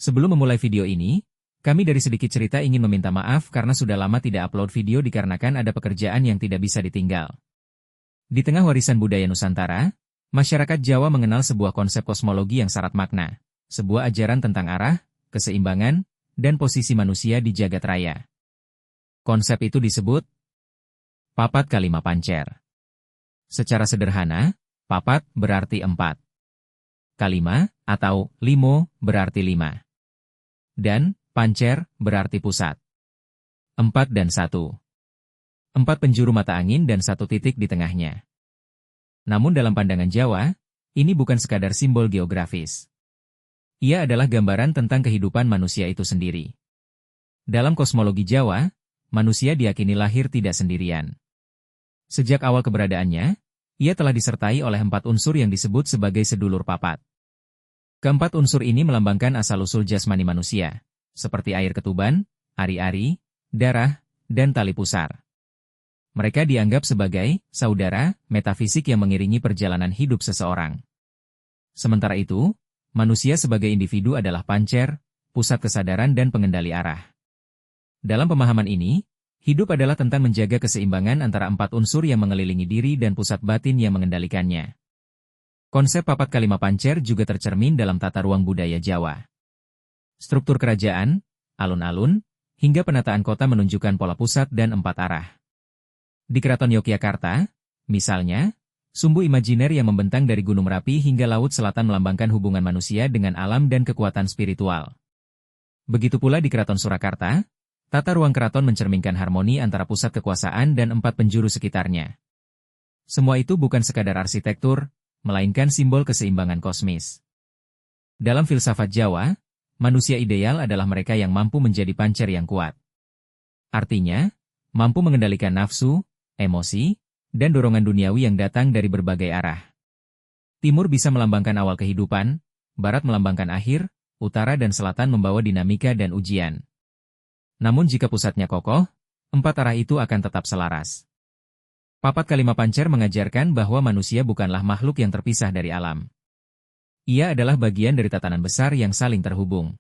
Sebelum memulai video ini, kami dari Sedikit Cerita ingin meminta maaf karena sudah lama tidak upload video dikarenakan ada pekerjaan yang tidak bisa ditinggal. Di tengah warisan budaya Nusantara, masyarakat Jawa mengenal sebuah konsep kosmologi yang syarat makna, sebuah ajaran tentang arah, keseimbangan, dan posisi manusia di jagat raya. Konsep itu disebut Papat Kalima Pancer. Secara sederhana, papat berarti 4. Kalima, atau limo, berarti 5. Dan pancer berarti pusat. 4 dan 1. 4 penjuru mata angin dan 1 titik di tengahnya. Namun dalam pandangan Jawa, ini bukan sekadar simbol geografis. Ia adalah gambaran tentang kehidupan manusia itu sendiri. Dalam kosmologi Jawa, manusia diyakini lahir tidak sendirian. Sejak awal keberadaannya, ia telah disertai oleh 4 unsur yang disebut sebagai sedulur papat. Keempat unsur ini melambangkan asal-usul jasmani manusia, seperti air ketuban, ari-ari, darah, dan tali pusar. Mereka dianggap sebagai saudara metafisik yang mengiringi perjalanan hidup seseorang. Sementara itu, manusia sebagai individu adalah pancer, pusat kesadaran dan pengendali arah. Dalam pemahaman ini, hidup adalah tentang menjaga keseimbangan antara 4 unsur yang mengelilingi diri dan pusat batin yang mengendalikannya. Konsep papat kalima pancer juga tercermin dalam tata ruang budaya Jawa. Struktur kerajaan, alun-alun, hingga penataan kota menunjukkan pola pusat dan 4 arah. Di Keraton Yogyakarta, misalnya, sumbu imajiner yang membentang dari Gunung Merapi hingga Laut Selatan melambangkan hubungan manusia dengan alam dan kekuatan spiritual. Begitu pula di Keraton Surakarta, tata ruang keraton mencerminkan harmoni antara pusat kekuasaan dan 4 penjuru sekitarnya. Semua itu bukan sekadar arsitektur, melainkan simbol keseimbangan kosmis. Dalam filsafat Jawa, manusia ideal adalah mereka yang mampu menjadi pancer yang kuat. Artinya, mampu mengendalikan nafsu, emosi, dan dorongan duniawi yang datang dari berbagai arah. Timur bisa melambangkan awal kehidupan, barat melambangkan akhir, utara dan selatan membawa dinamika dan ujian. Namun jika pusatnya kokoh, 4 arah itu akan tetap selaras. Papat kalima pancer mengajarkan bahwa manusia bukanlah makhluk yang terpisah dari alam. Ia adalah bagian dari tatanan besar yang saling terhubung.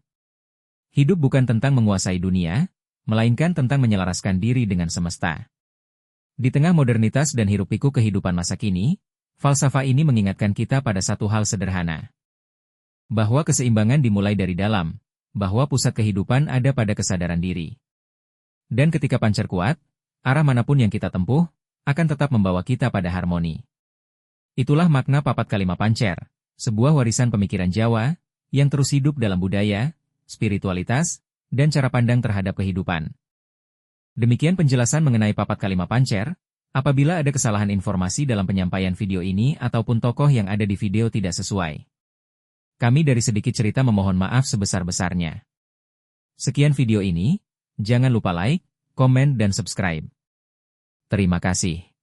Hidup bukan tentang menguasai dunia, melainkan tentang menyelaraskan diri dengan semesta. Di tengah modernitas dan hiruk-pikuk kehidupan masa kini, falsafah ini mengingatkan kita pada satu hal sederhana. Bahwa keseimbangan dimulai dari dalam, bahwa pusat kehidupan ada pada kesadaran diri. Dan ketika pancer kuat, arah manapun yang kita tempuh, akan tetap membawa kita pada harmoni. Itulah makna papat kalima pancer, sebuah warisan pemikiran Jawa, yang terus hidup dalam budaya, spiritualitas, dan cara pandang terhadap kehidupan. Demikian penjelasan mengenai papat kalima pancer. Apabila ada kesalahan informasi dalam penyampaian video ini ataupun tokoh yang ada di video tidak sesuai, kami dari Sedikit Cerita memohon maaf sebesar-besarnya. Sekian video ini, jangan lupa like, komen dan subscribe. Terima kasih.